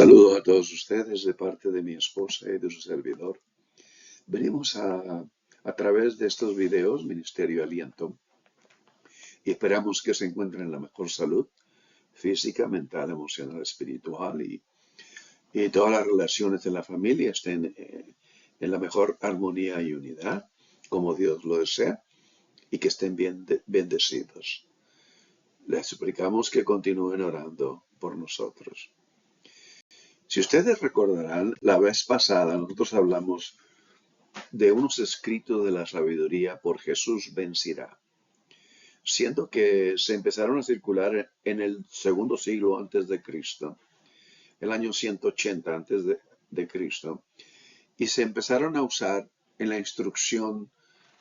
Saludos a todos ustedes de parte de mi esposa y de su servidor. Venimos a través de estos videos, Ministerio Aliento, y esperamos que se encuentren en la mejor salud física, mental, emocional, espiritual y todas las relaciones de la familia estén en la mejor armonía y unidad, como Dios lo desea, y que estén bien bendecidos. Les suplicamos que continúen orando por nosotros. Si ustedes recordarán, la vez pasada nosotros hablamos de unos escritos de la sabiduría por Jesús Ben Sira, siendo que se empezaron a circular en el segundo siglo antes de Cristo, el año 180 antes de Cristo, y se empezaron a usar en la instrucción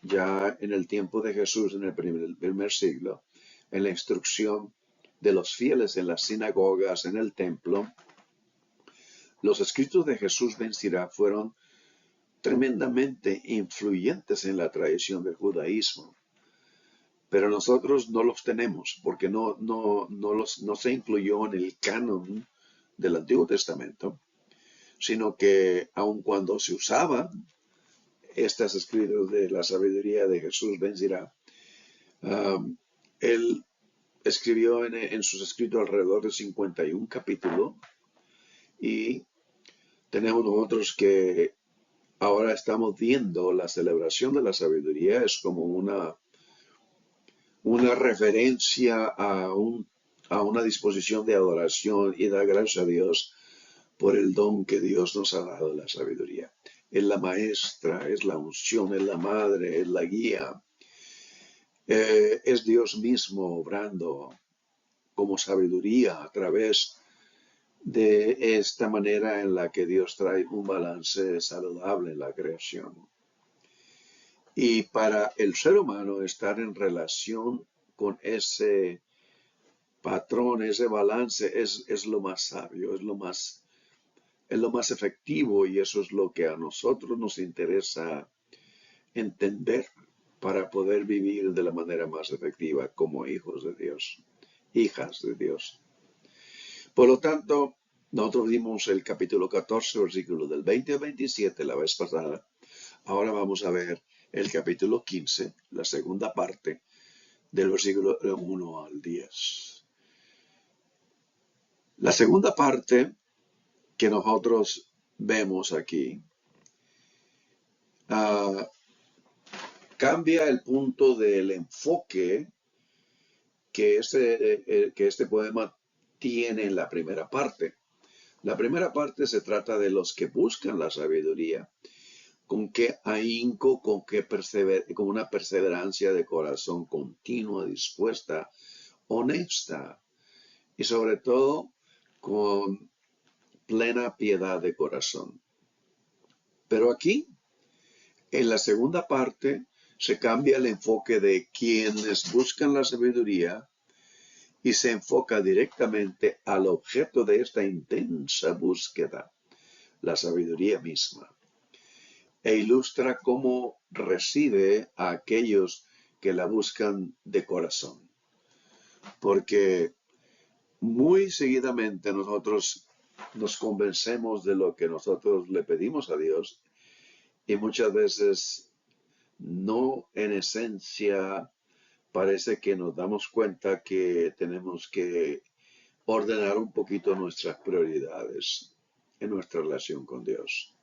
ya en el tiempo de Jesús, en el primer siglo, en la instrucción de los fieles en las sinagogas, en el templo. Los escritos de Jesús Ben Sira fueron tremendamente influyentes en la tradición del judaísmo, pero nosotros no los tenemos porque no se incluyó en el canon del Antiguo Testamento, sino que aun cuando se usaban estos escritos de la sabiduría de Jesús Ben Sira, él escribió en sus escritos alrededor de 51 capítulos y tenemos nosotros que ahora estamos viendo la celebración de la sabiduría es como una referencia a una disposición de adoración y dar gracias a Dios por el don que Dios nos ha dado, la sabiduría. Es la maestra, es la unción, es la madre, es la guía. Es Dios mismo obrando como sabiduría a través de esta manera en la que Dios trae un balance saludable en la creación. Y para el ser humano estar en relación con ese patrón, ese balance, es lo más sabio, es lo más efectivo, y eso es lo que a nosotros nos interesa entender para poder vivir de la manera más efectiva como hijos de Dios, hijas de Dios. Por lo tanto, nosotros vimos el capítulo 14, versículo del 20 al 27 la vez pasada. Ahora vamos a ver el capítulo 15, la segunda parte, del versículo 1 al 10. La segunda parte que nosotros vemos aquí cambia el punto del enfoque que este poema tiene en la primera parte. La primera parte se trata de los que buscan la sabiduría, con qué ahínco, con una perseverancia de corazón continua, dispuesta, honesta y sobre todo con plena piedad de corazón. Pero aquí, en la segunda parte, se cambia el enfoque de quienes buscan la sabiduría y se enfoca directamente al objeto de esta intensa búsqueda, la sabiduría misma, e ilustra cómo recibe a aquellos que la buscan de corazón. Porque muy seguidamente nosotros nos convencemos de lo que nosotros le pedimos a Dios y muchas veces no en esencia parece que nos damos cuenta que tenemos que ordenar un poquito nuestras prioridades en nuestra relación con Dios.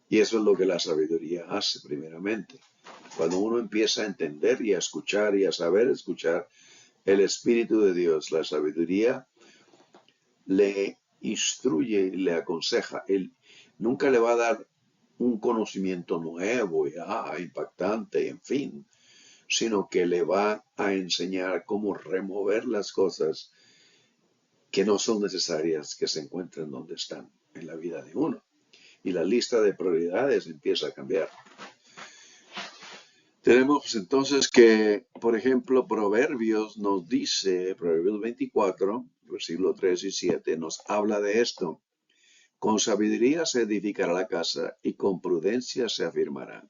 Y eso es lo que la sabiduría hace primeramente. Cuando uno empieza a entender y a escuchar y a saber escuchar el Espíritu de Dios, la sabiduría le instruye y le aconseja. Él nunca le va a dar un conocimiento nuevo y impactante, en fin, sino que le va a enseñar cómo remover las cosas que no son necesarias que se encuentren donde están en la vida de uno. Y la lista de prioridades empieza a cambiar. Tenemos entonces que, por ejemplo, Proverbios nos dice, Proverbios 24, versículos 3 y 7, nos habla de esto. Con sabiduría se edificará la casa y con prudencia se afirmará.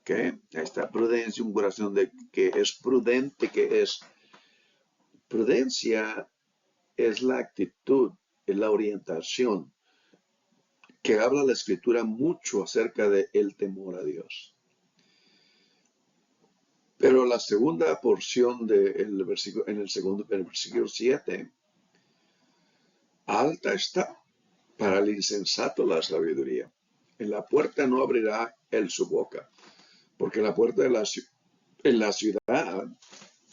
¿Okay? Esta prudencia, un corazón de que es prudente, prudencia es la actitud es la orientación que habla la Escritura mucho acerca de el temor a Dios. Pero la segunda porción del versículo, en el versículo 7, alta está para el insensato la sabiduría. En la puerta no abrirá él su boca, porque la puerta en la ciudad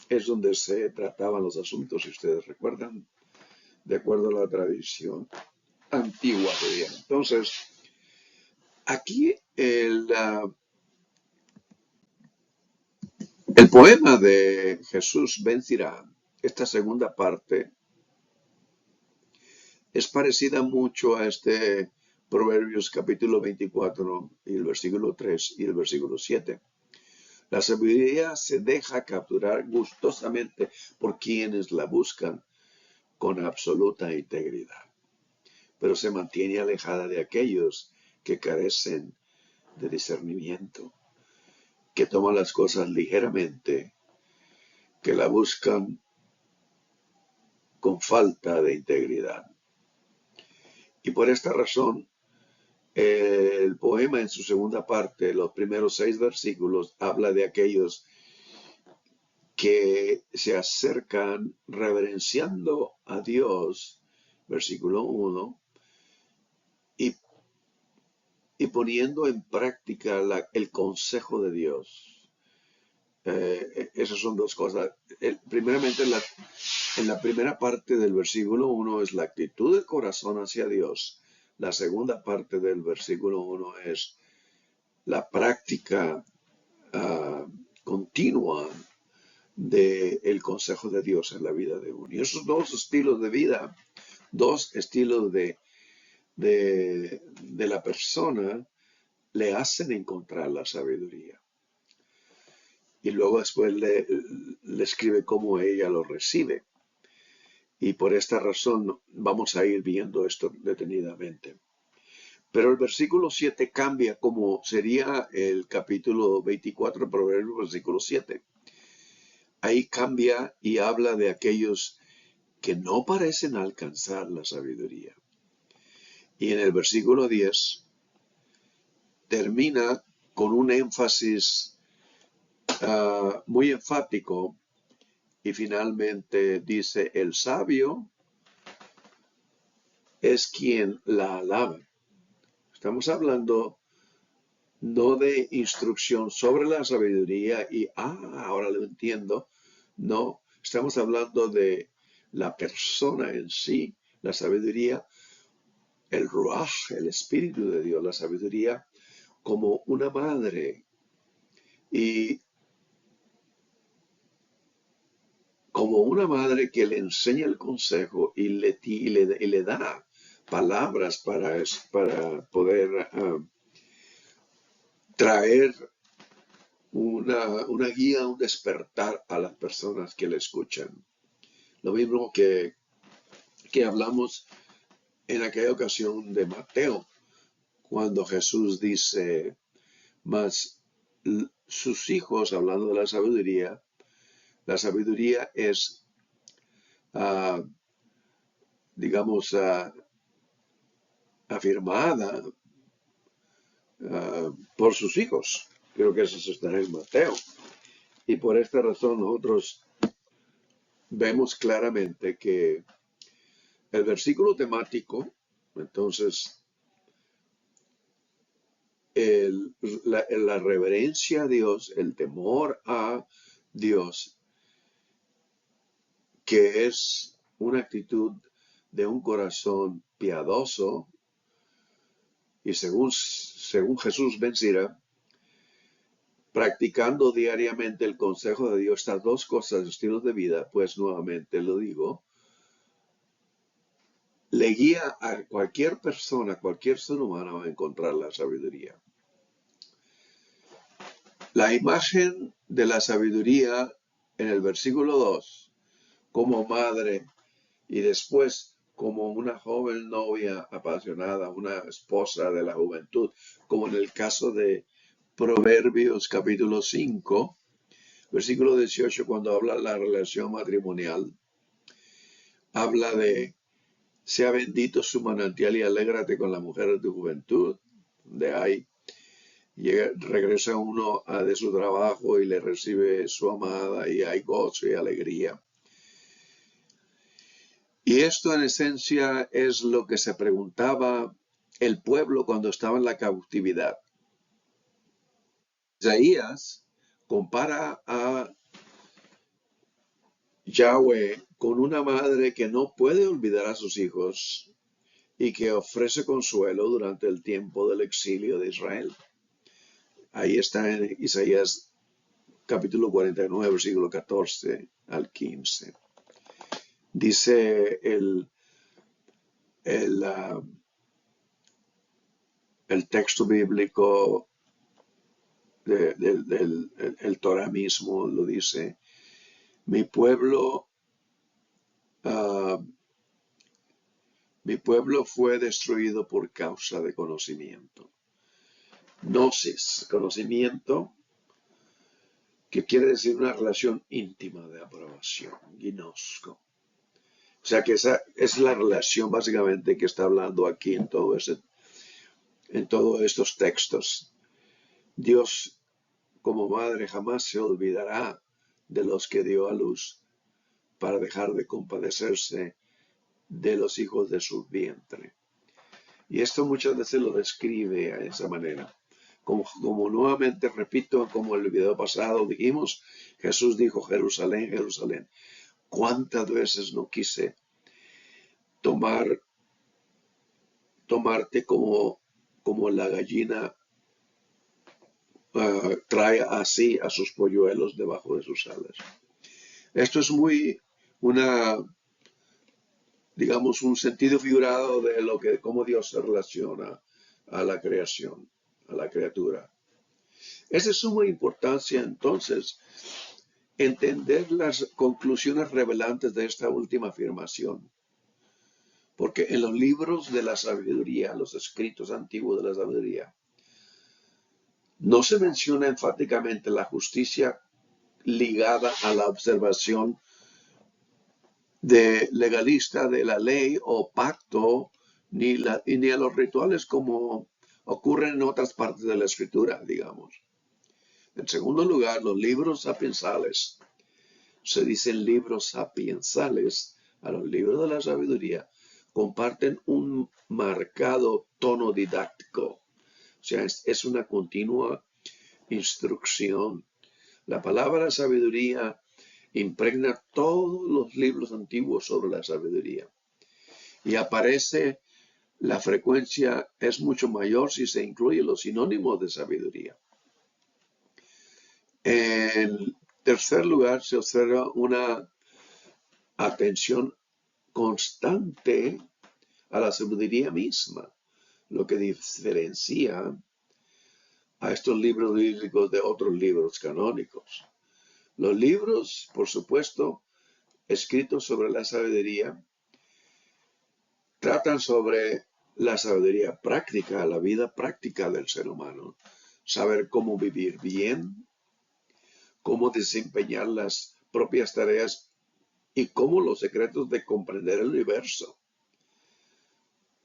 es donde se trataban los asuntos, si ustedes recuerdan, de acuerdo a la tradición antigua judía. Entonces, aquí el poema de Jesús ben Sirá, esta segunda parte, es parecida mucho a este Proverbios capítulo 24 y el versículo 3 y el versículo 7. La sabiduría se deja capturar gustosamente por quienes la buscan con absoluta integridad, pero se mantiene alejada de aquellos que carecen de discernimiento, que toman las cosas ligeramente, que la buscan con falta de integridad. Y por esta razón, el poema en su segunda parte, los primeros 6 versículos, habla de aquellos que se acercan reverenciando a Dios, versículo 1, y, y poniendo en práctica el consejo de Dios. Esas son dos cosas. Primeramente, en la primera parte del versículo 1 es la actitud del corazón hacia Dios. La segunda parte del versículo 1 es la práctica continua del consejo de Dios en la vida de uno. Y esos dos estilos de vida, dos estilos de la persona, le hacen encontrar la sabiduría. Y luego después le escribe cómo ella lo recibe. Y por esta razón vamos a ir viendo esto detenidamente. Pero el versículo 7 cambia como sería el capítulo 24 de Proverbios, versículo 7. Ahí cambia y habla de aquellos que no parecen alcanzar la sabiduría. Y en el versículo 10 termina con un énfasis muy enfático y finalmente dice, el sabio es quien la alaba. Estamos hablando no de instrucción sobre la sabiduría y, ahora lo entiendo. No, estamos hablando de la persona en sí, la sabiduría, el ruaj, el espíritu de Dios, la sabiduría como una madre y como una madre que le enseña el consejo y le da palabras para poder traer una guía, un despertar a las personas que le escuchan. Lo mismo que hablamos en aquella ocasión de Mateo, cuando Jesús dice, mas sus hijos, hablando de la sabiduría es, digamos, afirmada por sus hijos. Creo que eso está en Mateo. Y por esta razón nosotros vemos claramente que el versículo temático, entonces, la reverencia a Dios, el temor a Dios, que es una actitud de un corazón piadoso, y según Jesús ben Sirá, practicando diariamente el consejo de Dios, estas dos cosas, estilos de vida, pues nuevamente lo digo, le guía a cualquier persona, cualquier ser humano a encontrar la sabiduría. La imagen de la sabiduría en el versículo 2, como madre y después como una joven novia apasionada, una esposa de la juventud, como en el caso de Proverbios capítulo 5, versículo 18, cuando habla de la relación matrimonial, habla de Sea bendito su manantial y alégrate con la mujer de tu juventud. De ahí regresa uno de su trabajo y le recibe su amada y hay gozo y alegría. Y esto en esencia es lo que se preguntaba el pueblo cuando estaba en la cautividad. Isaías compara a Yahweh con una madre que no puede olvidar a sus hijos y que ofrece consuelo durante el tiempo del exilio de Israel. Ahí está en Isaías capítulo 49, versículo 14 al 15. Dice el, uh, el texto bíblico del Torah mismo, lo dice, mi pueblo, uh, mi pueblo fue destruido por causa de conocimiento. Gnosis, conocimiento, que quiere decir una relación íntima de aprobación, ginosco. O sea que esa es la relación básicamente que está hablando aquí en todos estos textos. Dios como madre jamás se olvidará de los que dio a luz para dejar de compadecerse de los hijos de su vientre. Y esto muchas veces lo describe a esa manera. Como nuevamente repito, como en el video pasado dijimos, Jesús dijo, Jerusalén, Jerusalén, ¿cuántas veces no quise tomarte como la gallina trae así a sus polluelos debajo de sus alas? Esto es digamos, un sentido figurado de cómo Dios se relaciona a la creación, a la criatura. Es de suma importancia entonces entender las conclusiones revelantes de esta última afirmación, porque en los libros de la sabiduría, los escritos antiguos de la sabiduría, no se menciona enfáticamente la justicia ligada a la observación legalista de la ley o pacto, ni a los rituales como ocurren en otras partes de la escritura, digamos. En segundo lugar, los libros sapiensales, se dicen libros sapiensales a los libros de la sabiduría, comparten un marcado tono didáctico. O sea, es una continua instrucción. La palabra sabiduría impregna todos los libros antiguos sobre la sabiduría. Y aparece, la frecuencia es mucho mayor si se incluyen los sinónimos de sabiduría. En tercer lugar, se observa una atención constante a la sabiduría misma, lo que diferencia a estos libros bíblicos de otros libros canónicos. Los libros, por supuesto, escritos sobre la sabiduría, tratan sobre la sabiduría práctica, la vida práctica del ser humano, saber cómo vivir bien, cómo desempeñar las propias tareas y cómo los secretos de comprender el universo.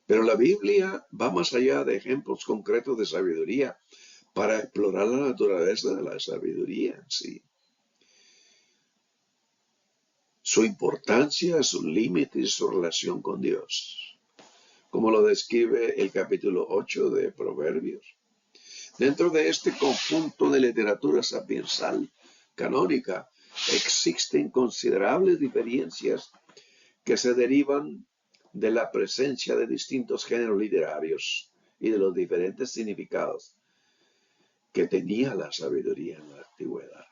Pero la Biblia va más allá de ejemplos concretos de sabiduría para explorar la naturaleza de la sabiduría en sí. Su importancia, sus límites y su relación con Dios, como lo describe el capítulo 8 de Proverbios. Dentro de este conjunto de literatura sapiensal canónica existen considerables diferencias que se derivan de la presencia de distintos géneros literarios y de los diferentes significados que tenía la sabiduría en la antigüedad.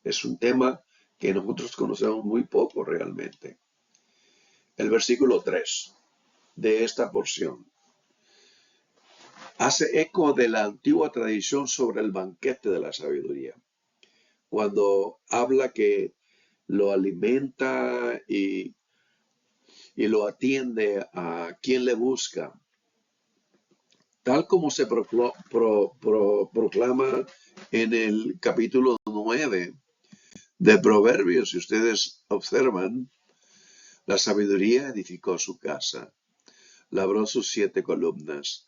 Es un tema que nosotros conocemos muy poco realmente. El versículo 3 de esta porción hace eco de la antigua tradición sobre el banquete de la sabiduría, cuando habla que lo alimenta y lo atiende a quien le busca, tal como se proclama en el capítulo 9 de Proverbios. Si ustedes observan, La sabiduría edificó su casa, labró sus 7 columnas,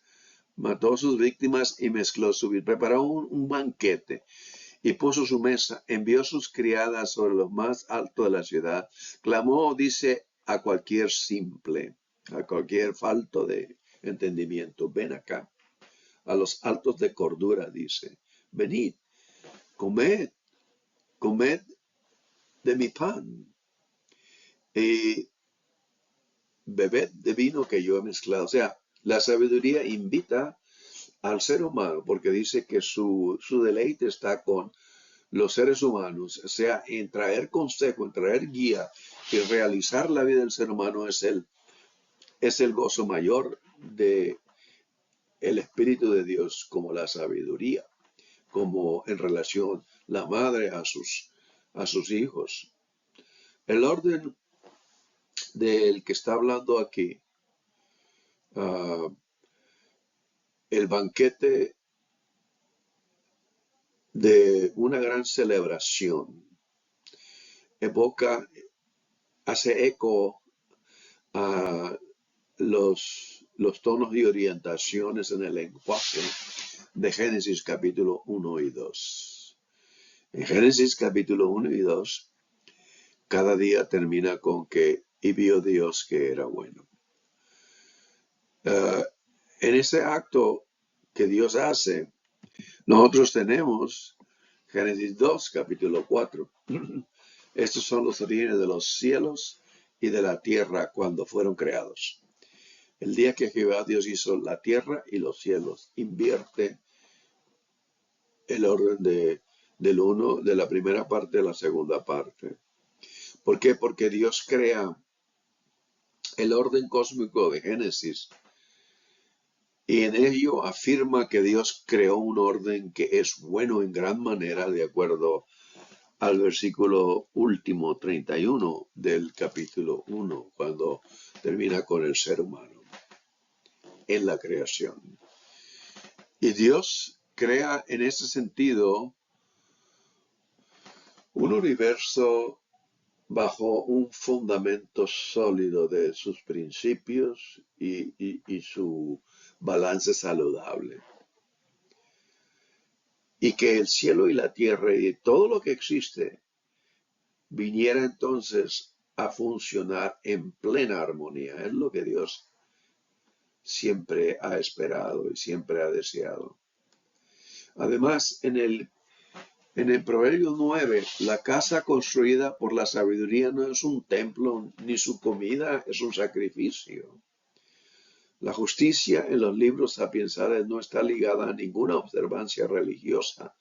mató sus víctimas y mezcló su vida. Preparó un banquete y puso su mesa, envió sus criadas sobre lo más alto de la ciudad, clamó, dice, a cualquier simple, a cualquier falto de entendimiento, ven acá, a los altos de cordura, dice, venid, comed, comed de mi pan y bebed de vino que yo he mezclado. O sea, la sabiduría invita al ser humano, porque dice que su deleite está con los seres humanos, o sea, en traer consejo, en traer guía y realizar la vida del ser humano es el gozo mayor de el Espíritu de Dios, como la sabiduría, como en relación la madre a sus hijos. El orden del que está hablando aquí, uh, el banquete de una gran celebración, evoca, hace eco a los tonos y orientaciones en el lenguaje de Génesis capítulo 1 y 2. En Génesis capítulo 1 y 2, cada día termina con que y vio Dios que era bueno. En ese acto que Dios hace, nosotros tenemos Génesis 2, capítulo 4. Estos son los orígenes de los cielos y de la tierra cuando fueron creados. El día que Jehová Dios hizo la tierra y los cielos, invierte el orden de la primera parte a la segunda parte. ¿Por qué? Porque Dios crea el orden cósmico de Génesis y en ello afirma que Dios creó un orden que es bueno en gran manera, de acuerdo al versículo último 31 del capítulo 1, cuando termina con el ser humano en la creación. Y Dios crea en ese sentido un universo bajo un fundamento sólido de sus principios y su balance saludable. Y que el cielo y la tierra y todo lo que existe viniera entonces a funcionar en plena armonía. Es lo que Dios siempre ha esperado y siempre ha deseado. Además, en el Proverbio 9, la casa construida por la sabiduría no es un templo, ni su comida es un sacrificio. La justicia en los libros sapiensales no está ligada a ninguna observancia religiosa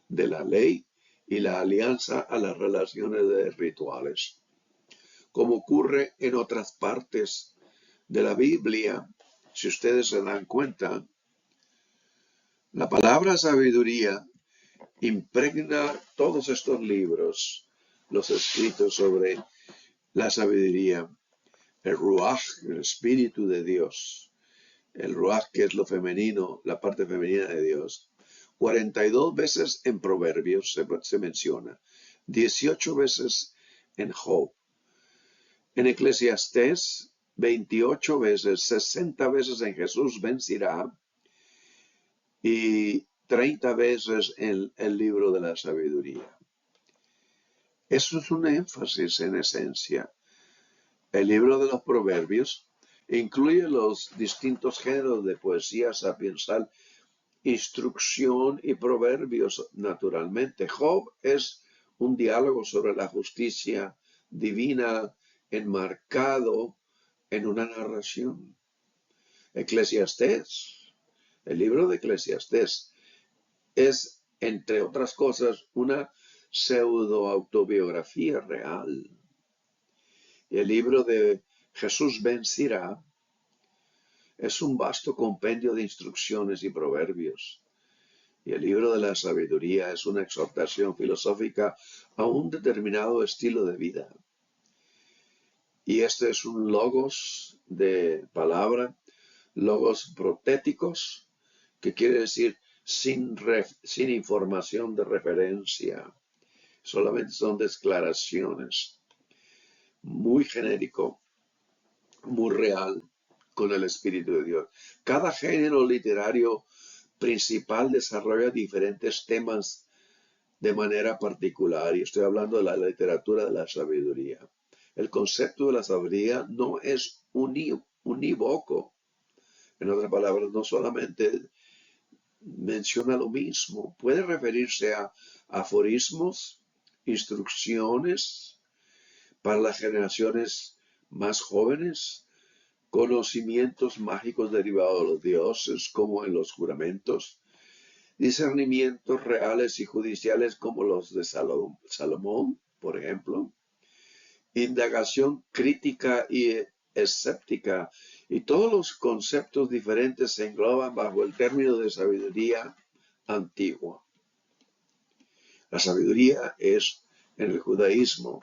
de la ley y la alianza a las relaciones de rituales. Como ocurre en otras partes de la Biblia, si ustedes se dan cuenta, la palabra sabiduría impregna todos estos libros, los escritos sobre la sabiduría, el ruaj, el espíritu de Dios, el ruaj que es lo femenino, la parte femenina de Dios. 42 veces en Proverbios se menciona, 18 veces en Job. En Eclesiastés, 28 veces, 60 veces en Jesús ben Sirá y 30 veces en el libro de la sabiduría. Eso es un énfasis en esencia. El libro de los Proverbios incluye los distintos géneros de poesía sapiensal, instrucción y proverbios naturalmente. Job es un diálogo sobre la justicia divina enmarcado en una narración. Eclesiastés, el libro de Eclesiastés, es, entre otras cosas, una pseudo-autobiografía real. El libro de Jesús ben Sirá es un vasto compendio de instrucciones y proverbios. Y el libro de la sabiduría es una exhortación filosófica a un determinado estilo de vida. Y este es un logos de palabra, logos protéticos, que quiere decir sin información de referencia. Solamente son declaraciones. Muy genérico. muy real con el Espíritu de Dios. Cada género literario principal desarrolla diferentes temas de manera particular, y estoy hablando de la literatura de la sabiduría. El concepto de la sabiduría no es unívoco. En otras palabras, no solamente menciona lo mismo, puede referirse a aforismos, instrucciones para las generaciones más jóvenes, conocimientos mágicos derivados de los dioses, como en los juramentos, discernimientos reales y judiciales como los de Salomón, por ejemplo, indagación crítica y escéptica, y todos los conceptos diferentes se engloban bajo el término de sabiduría antigua. La sabiduría es, en el judaísmo,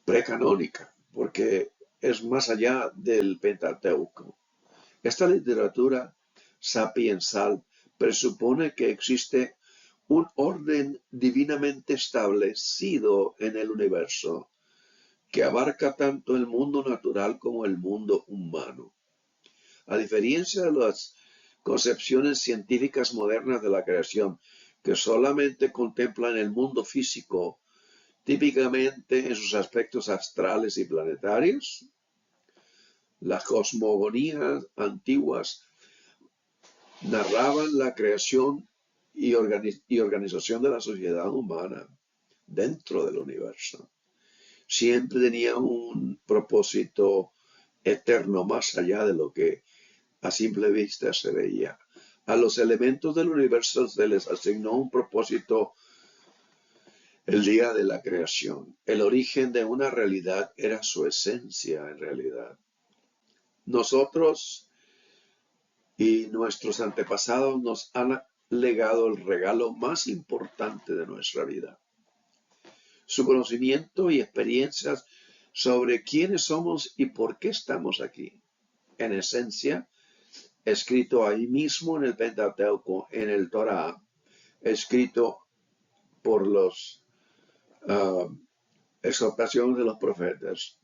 precanónica, porque es más allá del Pentateuco. Esta literatura sapiensal presupone que existe un orden divinamente establecido en el universo que abarca tanto el mundo natural como el mundo humano. A diferencia de las concepciones científicas modernas de la creación, que solamente contemplan el mundo físico, típicamente en sus aspectos astrales y planetarios, las cosmogonías antiguas narraban la creación y organización de la sociedad humana dentro del universo. Siempre tenía un propósito eterno más allá de lo que a simple vista se veía. A los elementos del universo se les asignó un propósito el día de la creación. El origen de una realidad era su esencia en realidad. Nosotros y nuestros antepasados nos han legado el regalo más importante de nuestra vida. Su conocimiento y experiencias sobre quiénes somos y por qué estamos aquí. En esencia, escrito ahí mismo en el Pentateuco, en el Torah, escrito por las exhortaciones de los profetas.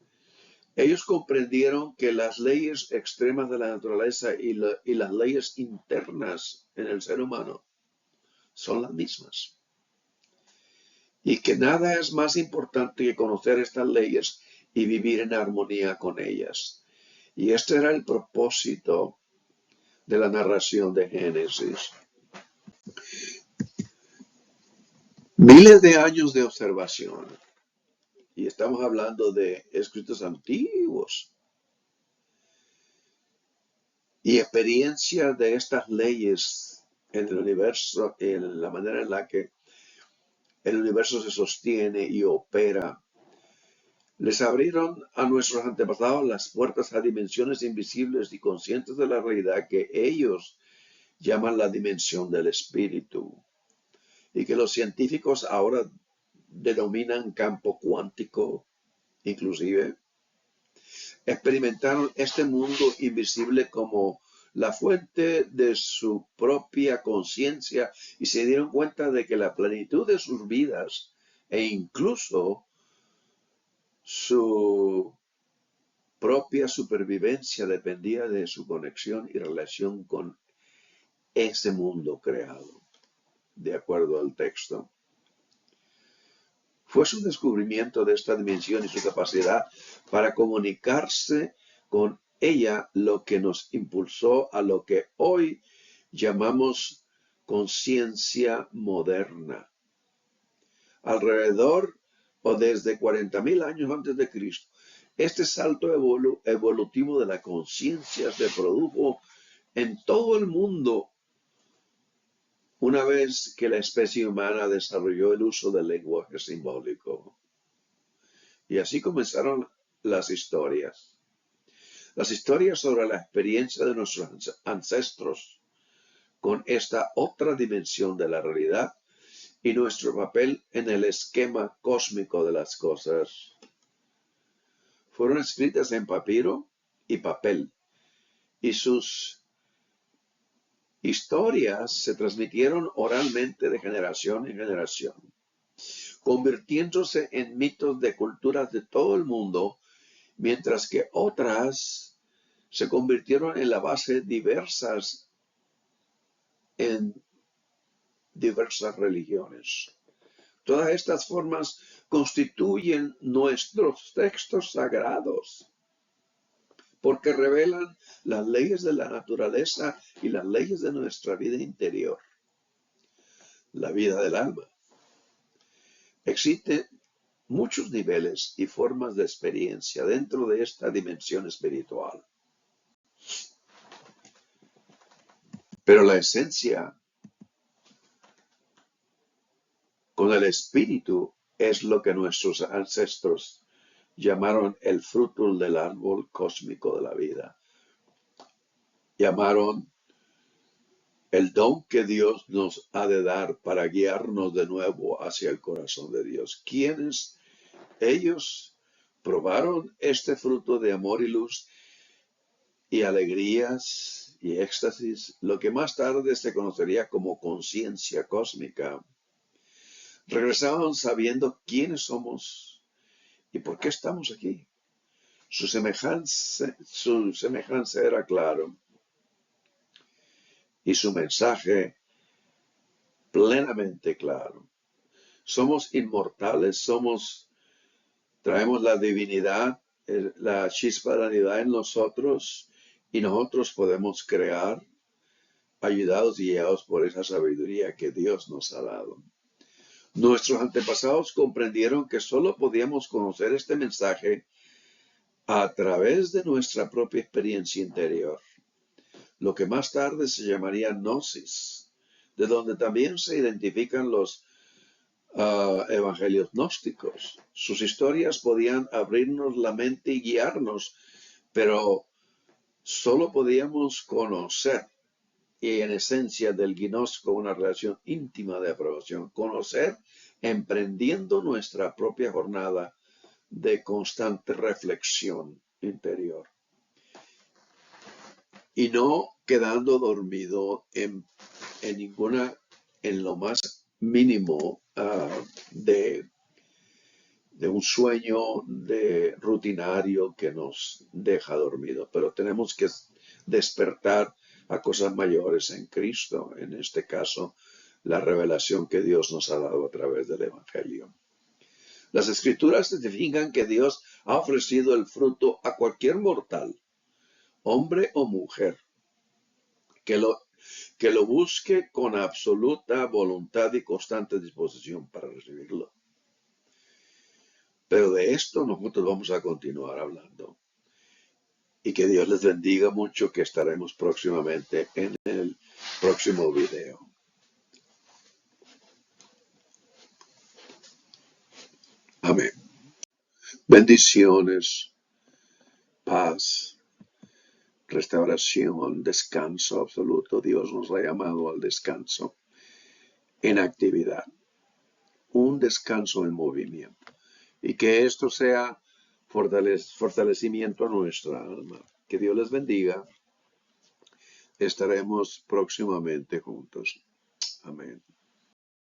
Ellos comprendieron que las leyes extremas de la naturaleza y las leyes internas en el ser humano son las mismas. Y que nada es más importante que conocer estas leyes y vivir en armonía con ellas. Y este era el propósito de la narración de Génesis. Miles de años de observación. Y estamos hablando de escritos antiguos. Y experiencia de estas leyes en el universo, en la manera en la que el universo se sostiene y opera, les abrieron a nuestros antepasados las puertas a dimensiones invisibles y conscientes de la realidad que ellos llaman la dimensión del espíritu, y que los científicos ahora denominan campo cuántico, inclusive. Experimentaron este mundo invisible como la fuente de su propia conciencia y se dieron cuenta de que la plenitud de sus vidas e incluso su propia supervivencia dependía de su conexión y relación con ese mundo creado, de acuerdo al texto. Fue su descubrimiento de esta dimensión y su capacidad para comunicarse con ella lo que nos impulsó a lo que hoy llamamos conciencia moderna. Alrededor o desde 40.000 años antes de Cristo, este salto evolutivo de la conciencia se produjo en todo el mundo una vez que la especie humana desarrolló el uso del lenguaje simbólico. Y así comenzaron las historias. Las historias sobre la experiencia de nuestros ancestros con esta otra dimensión de la realidad y nuestro papel en el esquema cósmico de las cosas. Fueron escritas en papiro y papel, y sus historias se transmitieron oralmente de generación en generación, convirtiéndose en mitos de culturas de todo el mundo mientras que otras se convirtieron en la base en diversas religiones. Todas estas formas constituyen nuestros textos sagrados porque revelan las leyes de la naturaleza y las leyes de nuestra vida interior, la vida del alma. Existen muchos niveles y formas de experiencia dentro de esta dimensión espiritual. Pero la esencia con el espíritu es lo que nuestros ancestros llamaron el fruto del árbol cósmico de la vida. Llamaron el don que Dios nos ha de dar para guiarnos de nuevo hacia el corazón de Dios. ¿Quiénes? Ellos probaron este fruto de amor y luz y alegrías y éxtasis, lo que más tarde se conocería como conciencia cósmica. Regresaban sabiendo quiénes somos y por qué estamos aquí. Su semejanza era claro y su mensaje plenamente claro. Somos inmortales, traemos la divinidad, la chispa de la divinidad en nosotros y nosotros podemos crear, ayudados y guiados por esa sabiduría que Dios nos ha dado. Nuestros antepasados comprendieron que solo podíamos conocer este mensaje a través de nuestra propia experiencia interior, lo que más tarde se llamaría gnosis, de donde también se identifican los evangelios gnósticos. Sus historias podían abrirnos la mente y guiarnos, pero solo podíamos conocer, y en esencia del gnosko una relación íntima de aprobación, conocer emprendiendo nuestra propia jornada de constante reflexión interior y no quedando dormido en lo más mínimo de un sueño rutinario que nos deja dormido, pero tenemos que despertar a cosas mayores en Cristo, en este caso, la revelación que Dios nos ha dado a través del Evangelio. Las Escrituras testifican que Dios ha ofrecido el fruto a cualquier mortal, hombre o mujer, que lo busque con absoluta voluntad y constante disposición para recibirlo. Pero de esto nosotros vamos a continuar hablando. Y que Dios les bendiga mucho, que estaremos próximamente en el próximo video. Amén. Bendiciones, paz, restauración, descanso absoluto. Dios nos ha llamado al descanso en actividad, un descanso en movimiento. Y que esto sea fortalecimiento a nuestra alma. Que Dios les bendiga. Estaremos próximamente juntos. Amén.